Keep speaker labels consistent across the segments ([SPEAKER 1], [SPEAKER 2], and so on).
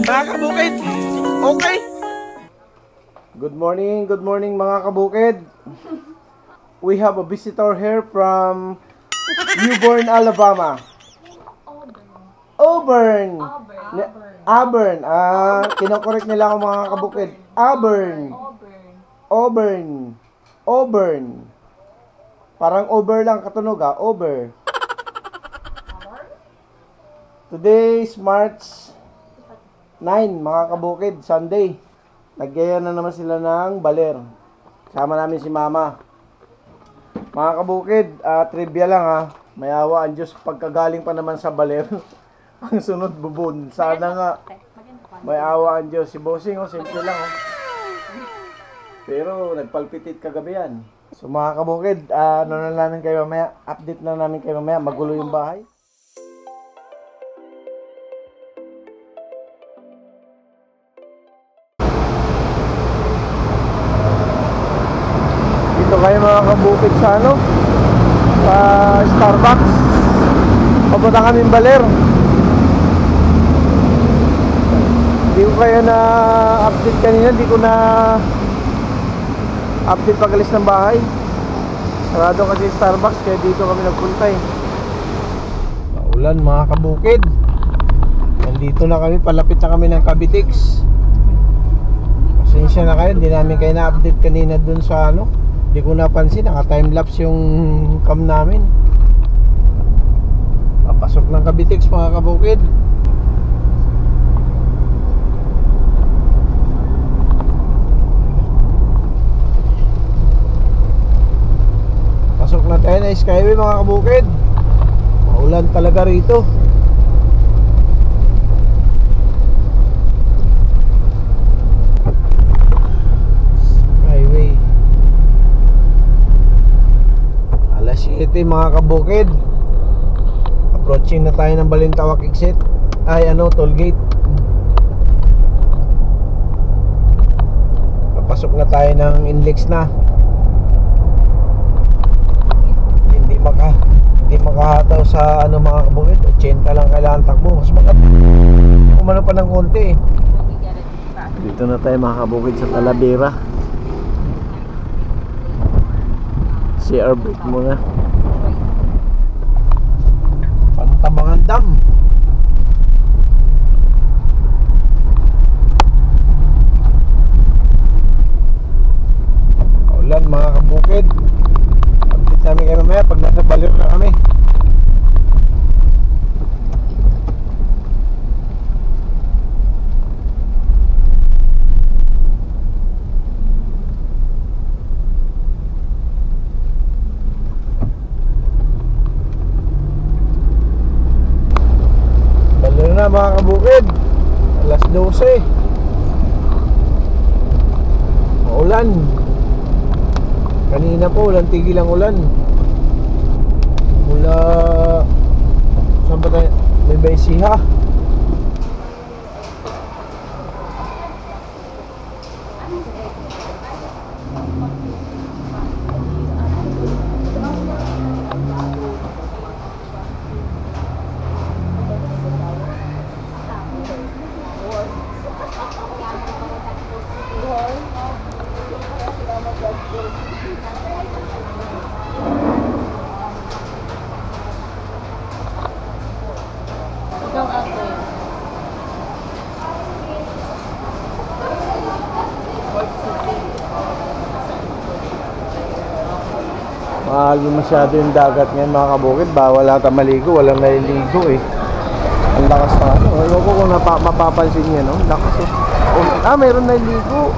[SPEAKER 1] Mga kabukid, okay? Good morning mga kabukid. We have a visitor here from Newborn, Alabama. Auburn. Auburn. Kinokorek nila ako mga kabukid. Auburn. Parang over lang katunog over. Today is March 9 mga kabukid, Sunday. Nagyaya na naman sila ng baler. Sama namin si Mama. Mga kabukid, trivia lang may awa ang Diyos pagkagaling pa naman sa baler. Ang sunod bubon. Sana nga may awa ang Diyos. Si Bossing simple lang Pero nagpalpitit kagabi yan. So mga kabukid, update na namin kayo mamaya. Magulo yung bahay. Dito kayo mga kabukid sa sa Starbucks. Papunta kaming baler. Hindi ko kayo na update kanina. Hindi ko na update pag-alis ng bahay. Sarado kasi Starbucks, kaya dito kami nagpunta Maulan mga kabukid. Nandito na kami, palapit na kami ng Cavitex. Pasensya na kayo, hindi namin kayo na-update kanina dun sa Hindi ko napansin, naka-timelapse yung cam namin. Papasok ng Cavitex mga kabukid. Pasok na tayo na Skyway mga kabukid. Maulan talaga rito. Skyway. Alas 7 mga kabukid. Approaching na tayo ng Balintawak exit. Toll gate. Papasok na tayo ng Inlex na. Hindi makahataw sa mga kabukid. 80 lang kailangan takbo. Mas kumano pa ng konti Dito na tayo mga kabukid sa Talavera. CR break muna. Pantabangan Dam. Ulan mga kabukid. Update namin kayo mamaya pag nasa balir na kami. Balir na mga kabukid. Alas 12. Maulan. Kanina po, walang tigil ang ulan. Mula saan ba tayo? May Siha. Mahal masyado yung dagat ngayon mga kabukid. Bawal ata maligo, walang naliligo Ang lakas na Ewan ko kung mapapansin niya lakas mayroon naliligo.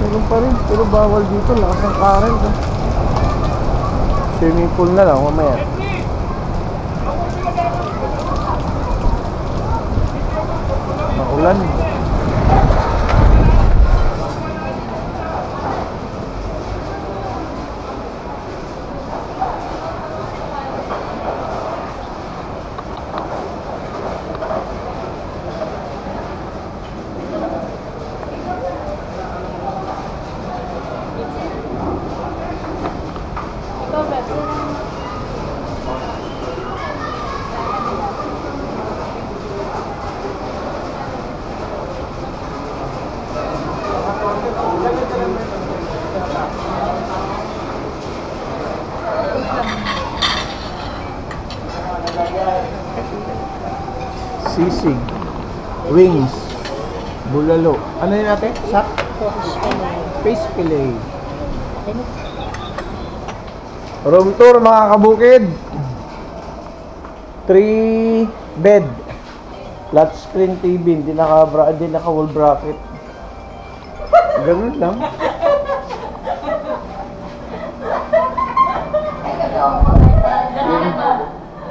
[SPEAKER 1] Meron pa rin, pero bawal dito. Lakas ng current Swimming pool na lang mamaya. Maulan. Sisig. Wings. Bulalo. Ano yun natin? Sak? Fish fillet. Room tour mga kabukid. 3 bed. Flat screen TV. Hindi naka wall bracket. Ganun lang.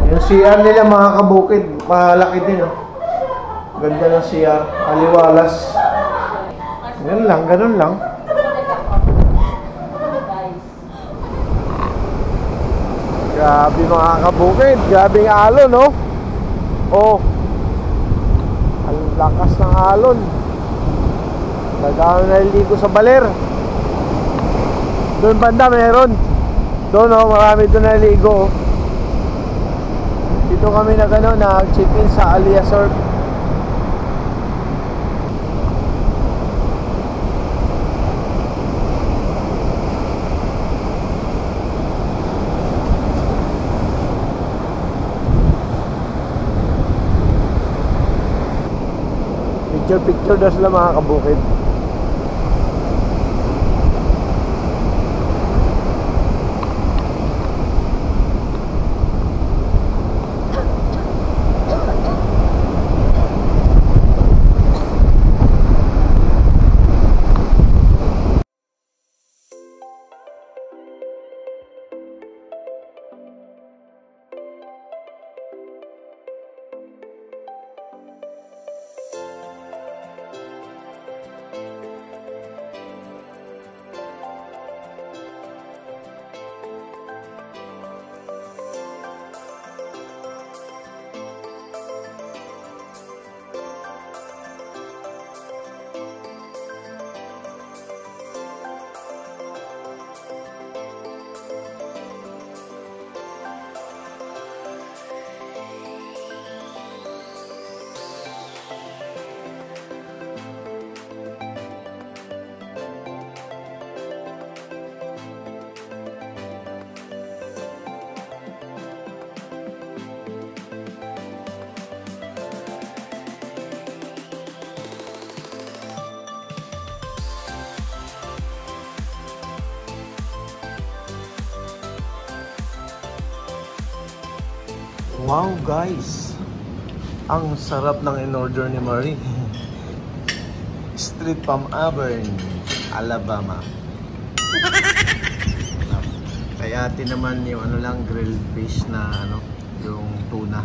[SPEAKER 1] Yung CR nila mga kabukid, malaki din, oh. Ganda ng CR, aliwalas. Ganun lang. Grabe mga kabukid, grabe yung alon, no? Oh, ang lakas ng alon. Nagano naliligo sa baler. Doon banda meron. Doon, oh, marami doon naliligo, oh. Dito kami nag-check-in sa Alia Surf. Picture daw sila mga kabukid. Wow guys, ang sarap ng in-order ni Marie. Street from Auburn, Alabama. Kaya naman yung grilled fish na yung tuna.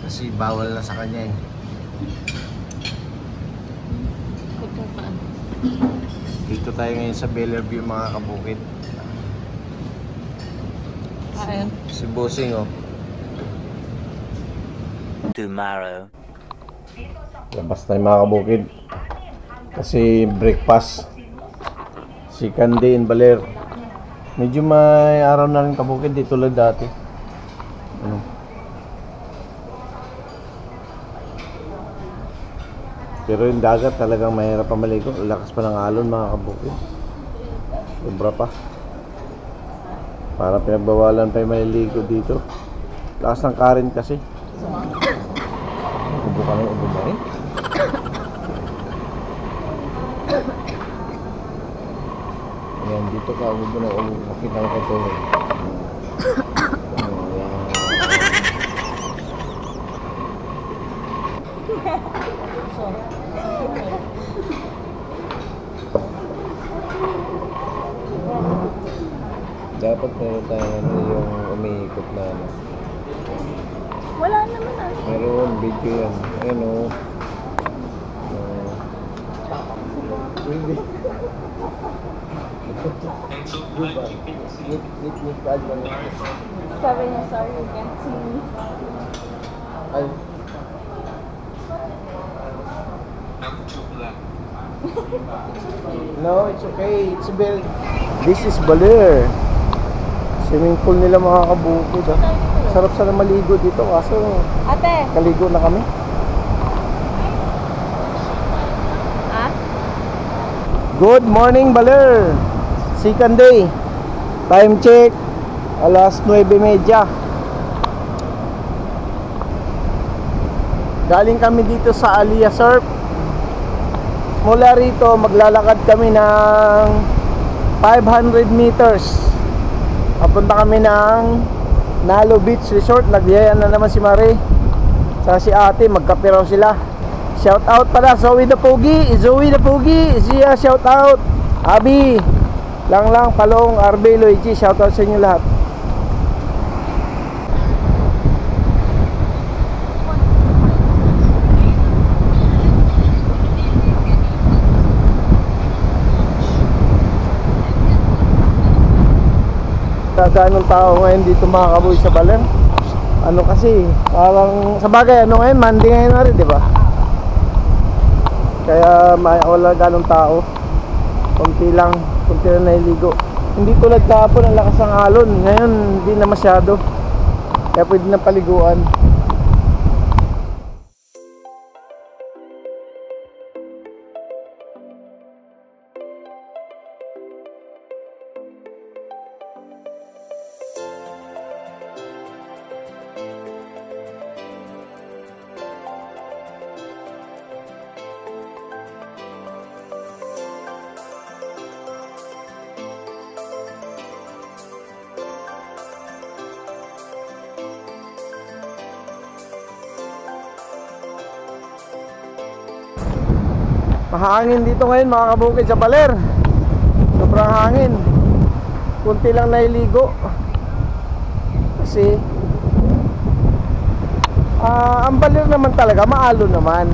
[SPEAKER 1] Kasi bawal na sa kanya, eh. Dito tayo ngayon sa Bellerview mga kabukid. Si Bossing, oh.
[SPEAKER 2] Tomorrow.
[SPEAKER 1] Labas tayo mga kabukid. Kasi breakfast. Si Candy in Baler. Medyo may araw na rin kabukid dito lang dati. Pero yung dagat talagang mahirap pa maligo. Lakas pa ng alon mga kabukid. Sobra pa. Para pinagbawalan pa yung maliligo dito. Lakas ng current kasi. Ubo ka ng ubo ba rin? Ayan, dito ka ubo na ubo. Makita ko ito. Dapat meron tayo yung umiikot na
[SPEAKER 3] Wala naman
[SPEAKER 1] meron video yan. Ayan, o.
[SPEAKER 3] Sabi niya, sorry, you can't see me.
[SPEAKER 1] Ay. No, it's okay. It's very... This is Baler. Swimming pool nila mga kabukid, ah. Sarap sana maligo dito kaso
[SPEAKER 3] Ate!
[SPEAKER 1] kaligo na kami.
[SPEAKER 3] Ah?
[SPEAKER 1] Good morning Baler. Second day. Time check. Alas 9:30. Galing kami dito sa Alia Surf. Mula rito maglalakad kami ng 500 meters. Papunta kami ng Nalo Beach Resort. Nagyaya na naman si Marie sa si ate, magkape raw sila. Shout out pala Zoe the Pogi, Zia, shout out. Abi, Lang, Palong, Arbe, Loichi, shout out sa inyo lahat. Gaano tao ngayon dito mga kaboy sa Baler? Ano kasi, parang sa bagay, ano ngayon, Monday ngayon na rin, di ba? Kaya wala ganong tao. Kunti lang nailigo. Hindi tulad kahapon, ang lakas ng alon. Ngayon, hindi na masyado. Kaya pwede na paliguan. Mahangin dito ngayon mga kabukid sa Baler. Sobrang hangin. Kunti lang nailigo. Kasi ang Baler naman talaga maalon naman.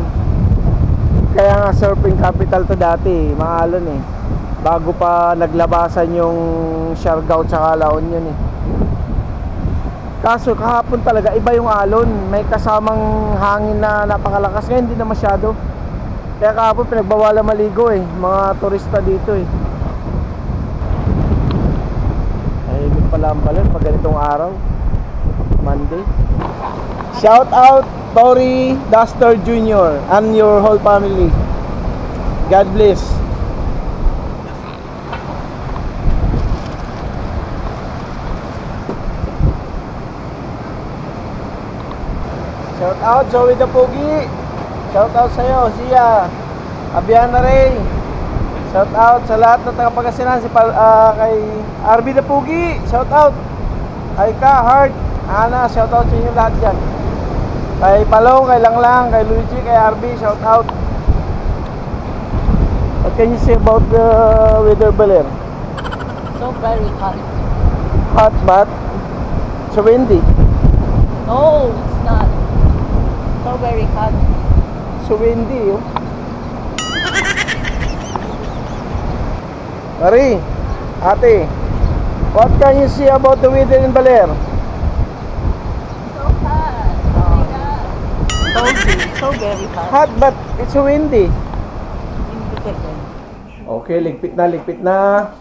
[SPEAKER 1] Kaya nga surfing capital to dati, maalon eh. Bago pa naglabasan yung Siargao tsaka La Union eh. Kaso kahapon talaga iba yung alon. May kasamang hangin na napakalakas. Ngayon hindi na masyado. Kaya kahapon pinagbawalan maligo eh, mga turista dito eh. Ay, hindi pala ang Baler pag ganitong araw, Monday. Shout out Tori Duster Jr. and your whole family. God bless. Shout out Zoe the Pogi. Shout out sa'yo, Zia, Abiana Ray. Shout out sa lahat ng tagapagasinan, kay Arby the Pugi. Shout out kay Ka, Heart, Ana. Shout out sa inyo lahat dyan. Kay Palong, kay Lang, kay Luigi, kay Arby. Shout out. What can you say about the weather, Baler?
[SPEAKER 3] So very hot.
[SPEAKER 1] Hot but so windy.
[SPEAKER 3] No, it's not. So very hot.
[SPEAKER 1] So windy, oh. Marie, ate, what can you see about the weather in Baler?
[SPEAKER 3] So hot. Oh my God. So very hot.
[SPEAKER 1] Hot but it's so windy.
[SPEAKER 3] Independent.
[SPEAKER 1] Okay, ligpit na.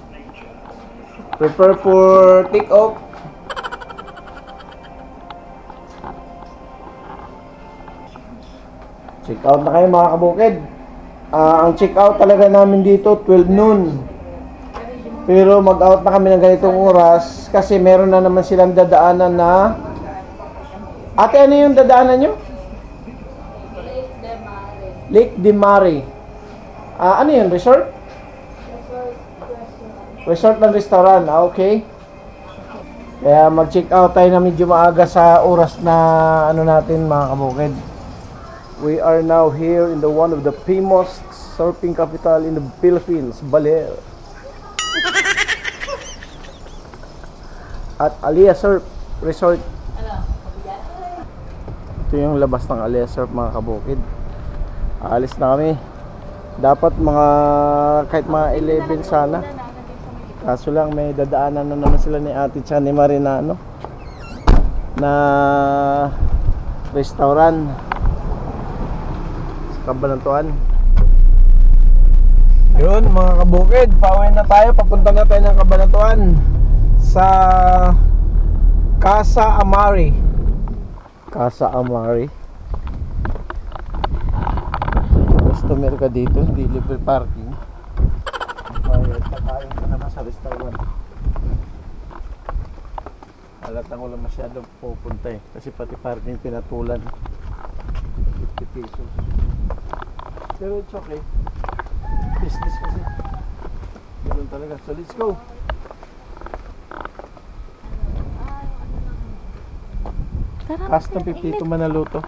[SPEAKER 1] Prepare for take off. Check out na kayo mga kabukid. Ang check out talaga namin dito 12 noon. Pero mag out na kami ng ganitong oras kasi meron na naman silang dadaanan na. Ate, ano yung dadaanan nyo? Lake de Mare. Ano yun? Resort? Resort ng restaurant. Okay. Kaya mag check out tayo na medyo maaga sa oras na ano natin mga kabukid. We are now here in the one of the famous surfing capital in the Philippines, Baler. At Alia Surf Resort. Ito yung labas ng Alia Surf mga kabukid. Alis na kami. Dapat kahit mga 11 sana. Kaso lang may dadaanan na naman sila ni Ate Chan ni Marina na restaurant. Kabanatuan. Yun mga kabukid, pauwi na tayo, papunta na tayo ng Kabanatuan sa Casa Amari. Customer ka dito, hindi libre parking. Bayad, kakain ka naman sa restaurant. Halatang wala masyadong pupunta eh, kasi pati parking pinatulan. pesos. Pero it's okay. Business kasi. Ganun talaga. So let's go. Custom Pipito Manaluto.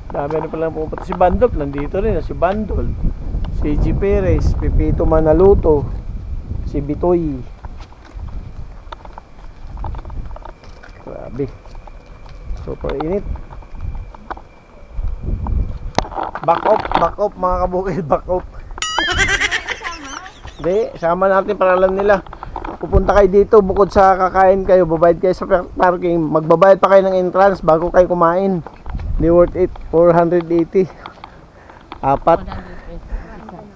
[SPEAKER 1] Dami na palang pupunta. Si Bandol, nandito rin. Si Bandol. Si G. Perez. Pipito Manaluto. Si Bitoy. Grabe. Super init. Back up mga kabukid. Back up. Hindi, sama natin para alam nila. Pupunta kayo dito, bukod sa kakain kayo, babayad kayo sa parking, magbabayad pa kayo ng entrance bago kayo kumain. Hindi worth it. 480. Apat.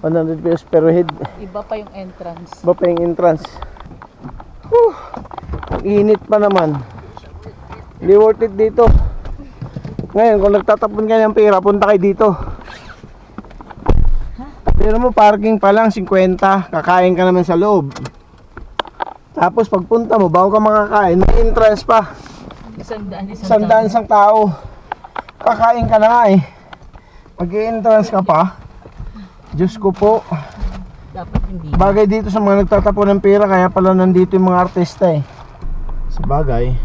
[SPEAKER 1] 100 pesos per head.
[SPEAKER 3] Iba pa yung entrance.
[SPEAKER 1] Iba pa yung entrance. Ang init pa naman. Hindi worth it dito. Ngayon, kung nagtatapon kayo ng pera, punta kayo dito. Pero mo, parking pa lang 50. Kakain ka naman sa loob. Tapos pagpunta mo, bago ka makakain, may entrance pa. Isang tao. Kakain ka na nga eh. Mag-i-entrance ka pa. Diyos ko po.
[SPEAKER 3] Dapat hindi.
[SPEAKER 1] Bagay dito sa mga nagtatapon ng pera, kaya pala nandito yung mga artista eh. Sa bagay,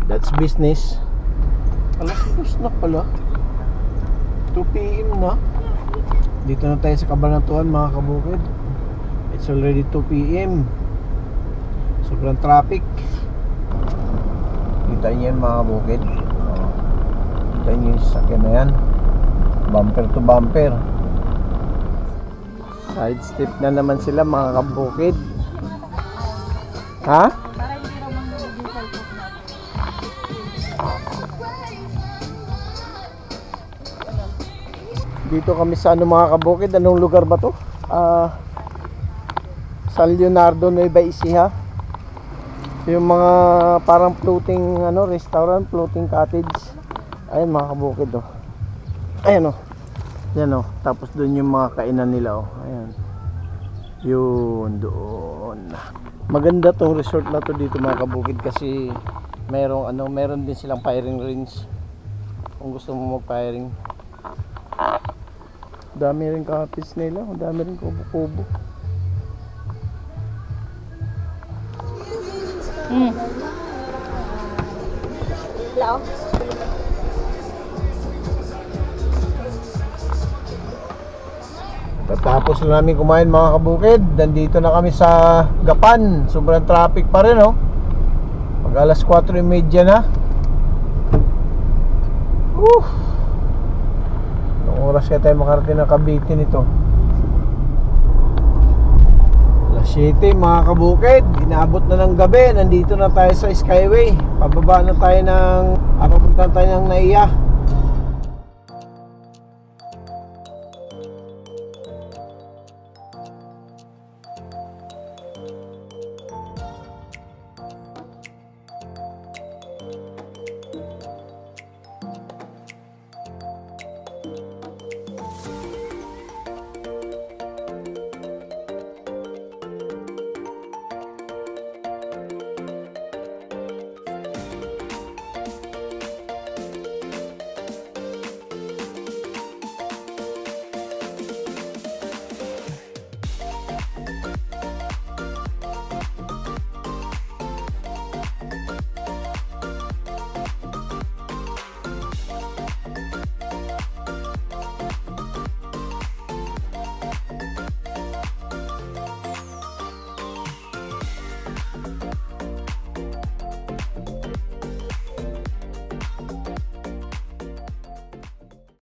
[SPEAKER 1] that's business. Alas 2 na pala. 2 PM na. Dito na tayo sa Cabanatuan mga kabukid. It's already 2 PM. Sobrang traffic. Kita niyo yan mga kabukid. Kita niyo yung sasakyan na yan. Bumper to bumper. Side step na naman sila mga kabukid. Ha?
[SPEAKER 3] Para hindi raw manghulog yung cellphone natin.
[SPEAKER 1] Dito kami sa ano mga kabukid. Anong lugar ba to? San Leonardo Nueva Ecija. Yung mga parang floating ano, restaurant, floating cottage. Ayun mga kabukid oh. Ayan oh. Yan oh. Tapos doon yung mga kainan nila oh. Ayan. Yun doon. Maganda tong resort na to dito mga kabukid kasi meron din silang firing range. Kung gusto mo mag-firing. Dami rin cottage nila, dami rin kubo-kubo.
[SPEAKER 3] Hello?
[SPEAKER 1] Tapos na namin kumain mga kabukid. Nandito na kami sa Gapan. Sobrang traffic pa rin oh. Pag alas 4:30 na. Anong oras kaya tayo makarating ng Cavite nito? Alas 7 mga kabukid. Inaabot na ng gabi. Nandito na tayo sa Skyway. Pababa na tayo ng papunta tayo ng Naiya.